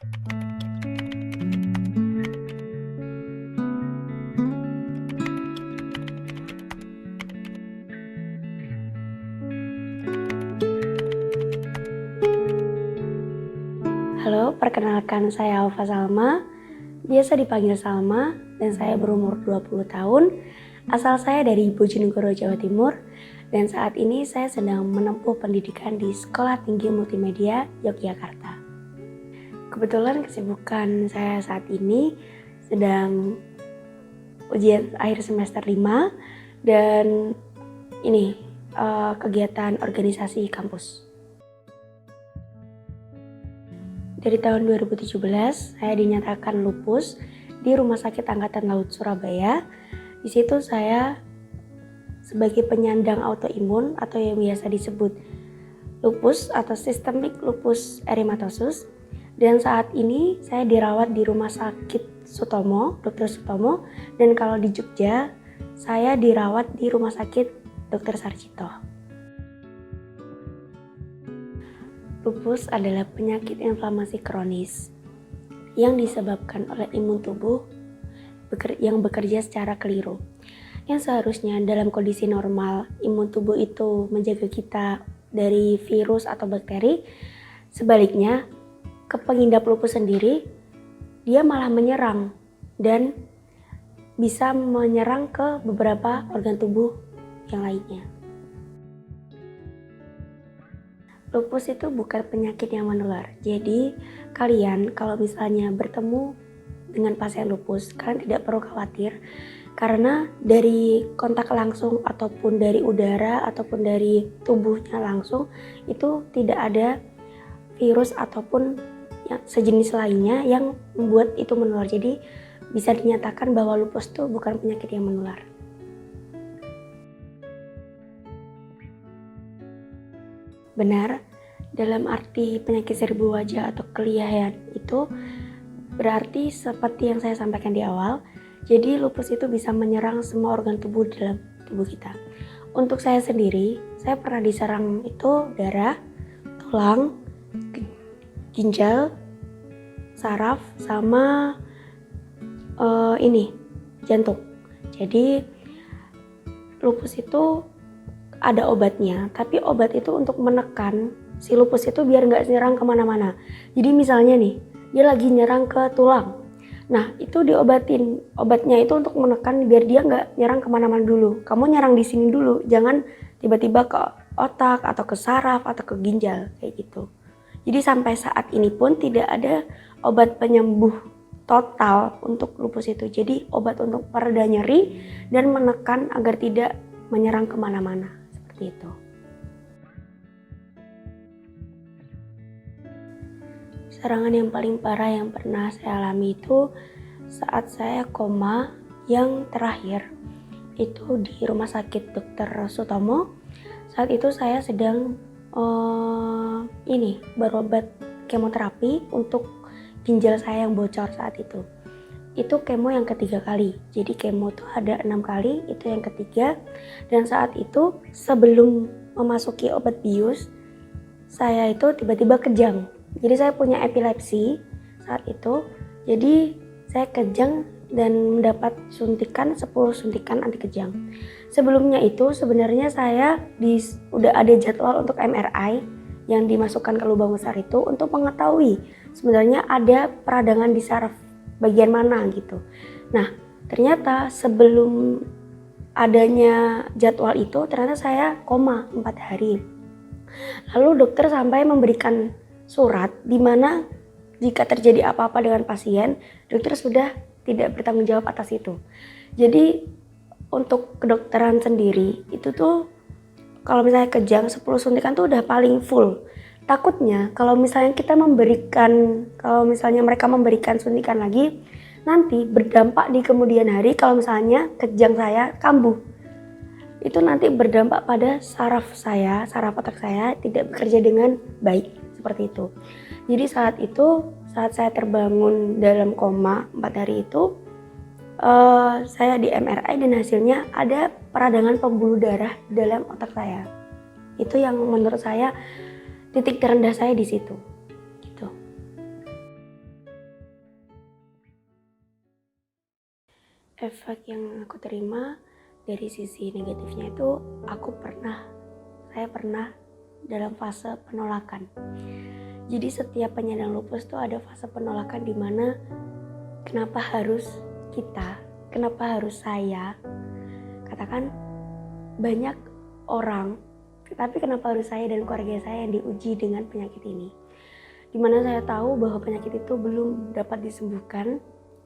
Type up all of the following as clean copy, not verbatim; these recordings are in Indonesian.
Halo, perkenalkan saya Alfa Salma, biasa dipanggil Salma, dan saya berumur 20 tahun. Asal saya dari Bojonegoro, Jawa Timur, dan saat ini saya sedang menempuh pendidikan di Sekolah Tinggi Multimedia Yogyakarta. Kebetulan kesibukan saya saat ini sedang ujian akhir semester 5 dan ini kegiatan organisasi kampus. Dari tahun 2017, saya dinyatakan lupus di Rumah Sakit Angkatan Laut Surabaya. Di situ saya sebagai penyandang autoimun atau yang biasa disebut lupus atau Systemic Lupus Erythematosus. Dan saat ini saya dirawat di Rumah Sakit Sutomo, Dr. Sutomo. Dan kalau di Jogja, saya dirawat di Rumah Sakit Dr. Sarjito. Lupus adalah penyakit inflamasi kronis yang disebabkan oleh imun tubuh yang bekerja secara keliru. Yang seharusnya dalam kondisi normal, imun tubuh itu menjaga kita dari virus atau bakteri. Sebaliknya, ke pengidap lupus sendiri, dia malah menyerang dan bisa menyerang ke beberapa organ tubuh yang lainnya. Lupus itu bukan penyakit yang menular. Jadi kalian kalau misalnya bertemu dengan pasien lupus, kalian tidak perlu khawatir karena dari kontak langsung ataupun dari udara ataupun dari tubuhnya langsung itu tidak ada virus ataupun yang sejenis lainnya yang membuat itu menular. Jadi bisa dinyatakan bahwa lupus itu bukan penyakit yang menular. Benar, dalam arti penyakit seribu wajah atau kelihayan itu berarti seperti yang saya sampaikan di awal. Jadi lupus itu bisa menyerang semua organ tubuh dalam tubuh kita. Untuk saya sendiri, saya pernah diserang itu darah, tulang, ginjal, saraf, sama jantung. Jadi lupus itu ada obatnya, tapi obat itu untuk menekan si lupus itu biar nggak nyerang kemana-mana. Jadi misalnya nih, dia lagi nyerang ke tulang. Nah, itu diobatin. Obatnya itu untuk menekan biar dia nggak nyerang kemana-mana dulu. Kamu nyerang di sini dulu, jangan tiba-tiba ke otak atau ke saraf atau ke ginjal, kayak gitu. Jadi sampai saat ini pun tidak ada obat penyembuh total untuk lupus itu. Jadi obat untuk pereda nyeri dan menekan agar tidak menyerang kemana-mana. Seperti itu. Serangan yang paling parah yang pernah saya alami itu saat saya koma yang terakhir itu di Rumah Sakit Dr. Sutomo. Saat itu saya sedang berobat kemoterapi untuk ginjal saya yang bocor saat itu. Itu kemo yang ketiga kali. Jadi kemo itu ada 6 kali, itu yang ketiga. Dan saat itu sebelum memasuki obat bius, saya itu tiba-tiba kejang. Jadi saya punya epilepsi saat itu. Jadi saya kejang dan mendapat suntikan 10 suntikan anti kejang. Sebelumnya itu sebenarnya saya udah ada jadwal untuk MRI yang dimasukkan ke lubang besar itu untuk mengetahui sebenarnya ada peradangan di saraf bagian mana gitu. Nah, ternyata sebelum adanya jadwal itu ternyata saya koma 4 hari. Lalu dokter sampai memberikan surat di mana jika terjadi apa-apa dengan pasien, dokter sudah tidak bertanggung jawab atas itu. Jadi untuk kedokteran sendiri itu tuh kalau misalnya kejang 10 suntikan tuh udah paling full. Takutnya kalau misalnya mereka memberikan suntikan lagi, nanti berdampak di kemudian hari kalau misalnya kejang saya kambuh. Itu nanti berdampak pada saraf otak saya tidak bekerja dengan baik, seperti itu. Jadi saat saya terbangun dalam koma 4 hari itu, saya di MRI dan hasilnya ada peradangan pembuluh darah dalam otak saya. Itu yang menurut saya titik terendah saya di situ. Gitu. efek yang aku terima dari sisi negatifnya itu saya pernah dalam fase penolakan. Jadi setiap penyandang lupus tuh ada fase penolakan di mana kenapa harus saya, katakan banyak orang, tapi kenapa harus saya dan keluarga saya yang diuji dengan penyakit ini? Dimana saya tahu bahwa penyakit itu belum dapat disembuhkan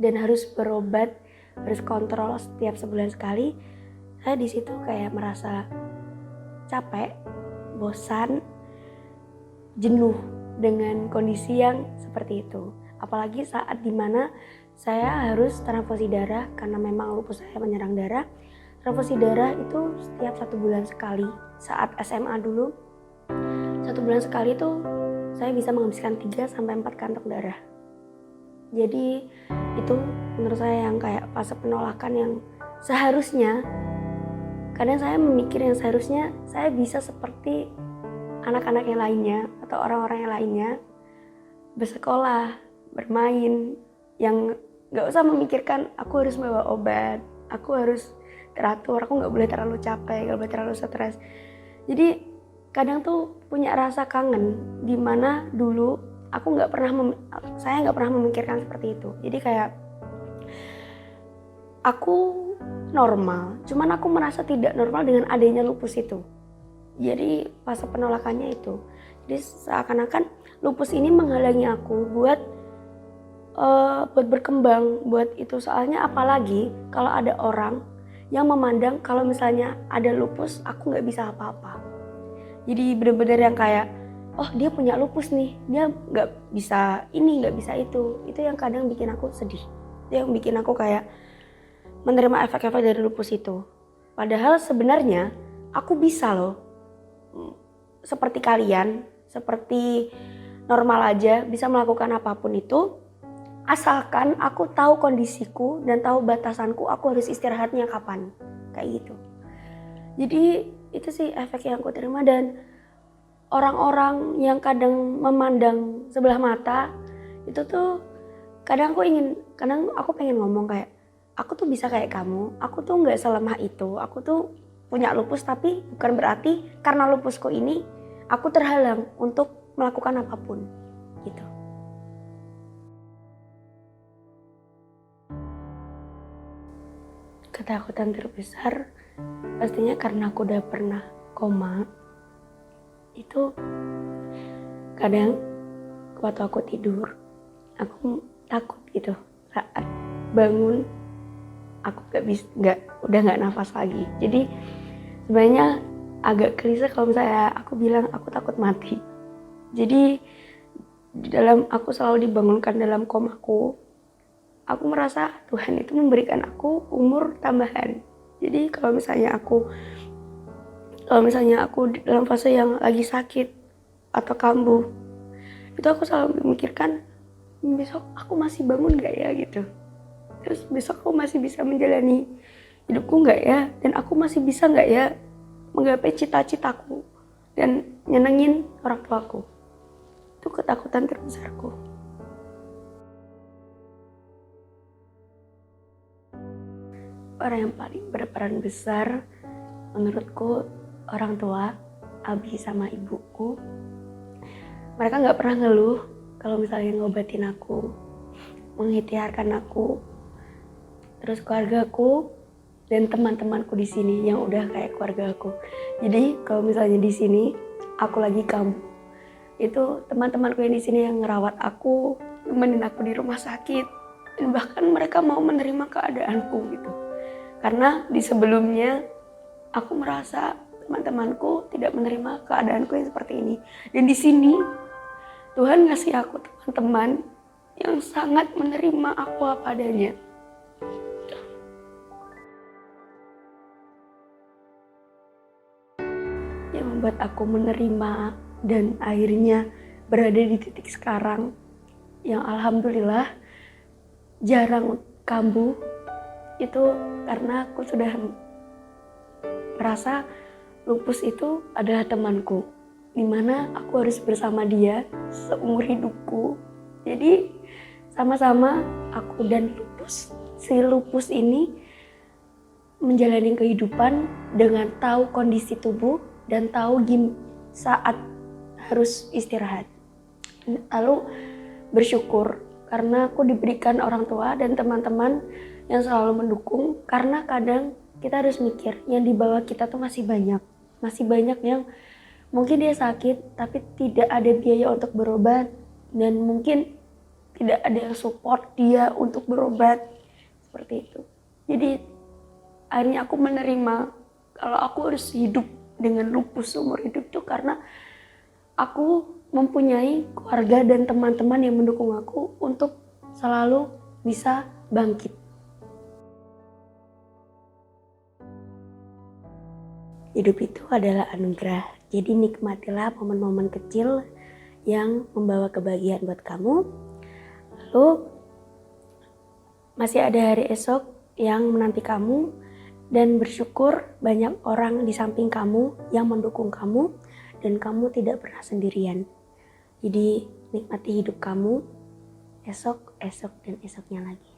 dan harus berobat, harus kontrol setiap sebulan sekali. Saya di situ kayak merasa capek, bosan, jenuh dengan kondisi yang seperti itu. Apalagi saat dimana saya harus transfusi darah karena memang lupus saya menyerang darah. Transfusi darah itu setiap 1 bulan sekali. Saat SMA dulu, 1 bulan sekali itu saya bisa menghabiskan 3-4 kantong darah. Jadi itu menurut saya yang kayak fase penolakan yang seharusnya, kadang saya memikir yang seharusnya saya bisa seperti anak-anak yang lainnya atau orang-orang yang lainnya, bersekolah, bermain, yang gak usah memikirkan aku harus bawa obat, aku harus teratur, aku gak boleh terlalu capek, gak boleh terlalu stres. Jadi kadang tuh punya rasa kangen di mana dulu saya nggak pernah memikirkan seperti itu. Jadi kayak aku normal, cuman aku merasa tidak normal dengan adanya lupus itu. Jadi fase penolakannya itu. Jadi seakan-akan lupus ini menghalangi aku buat berkembang, buat itu. Soalnya apalagi kalau ada orang yang memandang kalau misalnya ada lupus aku nggak bisa apa-apa. Jadi benar-benar yang kayak, oh dia punya lupus nih, dia nggak bisa ini, nggak bisa itu. Itu yang kadang bikin aku sedih. Itu yang bikin aku kayak menerima efek-efek dari lupus itu. Padahal sebenarnya aku bisa loh, seperti kalian, seperti normal aja, bisa melakukan apapun itu. Asalkan aku tahu kondisiku dan tahu batasanku, aku harus istirahatnya kapan, kayak gitu. Jadi itu sih efek yang aku terima. Dan orang-orang yang kadang memandang sebelah mata itu tuh kadang aku pengen ngomong kayak, aku tuh bisa kayak kamu, aku tuh nggak selemah itu, aku tuh punya lupus tapi bukan berarti karena lupusku ini aku terhalang untuk melakukan apapun gitu. Ketakutan terbesar pastinya karena aku udah pernah koma. Itu kadang waktu aku tidur, aku takut gitu. Saat bangun, aku udah nggak nafas lagi. Jadi sebenarnya agak klise kalau misalnya aku bilang aku takut mati. Jadi aku selalu dibangunkan dalam komaku. Aku merasa Tuhan itu memberikan aku umur tambahan. Jadi kalau misalnya aku dalam fase yang lagi sakit atau kambuh, itu aku selalu memikirkan, besok aku masih bangun gak ya gitu. Terus besok aku masih bisa menjalani hidupku gak ya, dan aku masih bisa gak ya menggapai cita-citaku dan nyenengin orang tuaku. Itu ketakutan terbesarku. Orang yang paling berperan besar menurutku orang tua, abi sama ibuku. Mereka gak pernah ngeluh kalau misalnya ngobatin aku, mengikhtiarkan aku. Terus keluargaku dan teman-temanku di sini yang udah kayak keluarga aku. Jadi kalau misalnya di sini aku lagi kambuh, itu teman-temanku yang di sini yang ngerawat aku, nemenin aku di rumah sakit, dan bahkan mereka mau menerima keadaanku gitu. Karena di sebelumnya aku merasa teman-temanku tidak menerima keadaanku yang seperti ini. Dan di sini Tuhan ngasih aku teman-teman yang sangat menerima aku apa adanya. Yang membuat aku menerima dan akhirnya berada di titik sekarang yang alhamdulillah jarang kambuh. Itu karena aku sudah merasa lupus itu adalah temanku, dimana aku harus bersama dia seumur hidupku. Jadi sama-sama aku dan si lupus ini menjalani kehidupan dengan tahu kondisi tubuh dan tahu saat harus istirahat. Lalu bersyukur karena aku diberikan orang tua dan teman-teman yang selalu mendukung, karena kadang kita harus mikir yang di bawah kita tuh masih banyak yang mungkin dia sakit tapi tidak ada biaya untuk berobat, dan mungkin tidak ada yang support dia untuk berobat, seperti itu. Jadi akhirnya aku menerima kalau aku harus hidup dengan lupus seumur hidup tuh karena aku mempunyai keluarga dan teman-teman yang mendukung aku untuk selalu bisa bangkit. Hidup itu adalah anugerah, jadi nikmatilah momen-momen kecil yang membawa kebahagiaan buat kamu. Lalu masih ada hari esok yang menanti kamu, dan bersyukur banyak orang di samping kamu yang mendukung kamu dan kamu tidak pernah sendirian. Jadi nikmati hidup kamu, esok, dan esoknya lagi.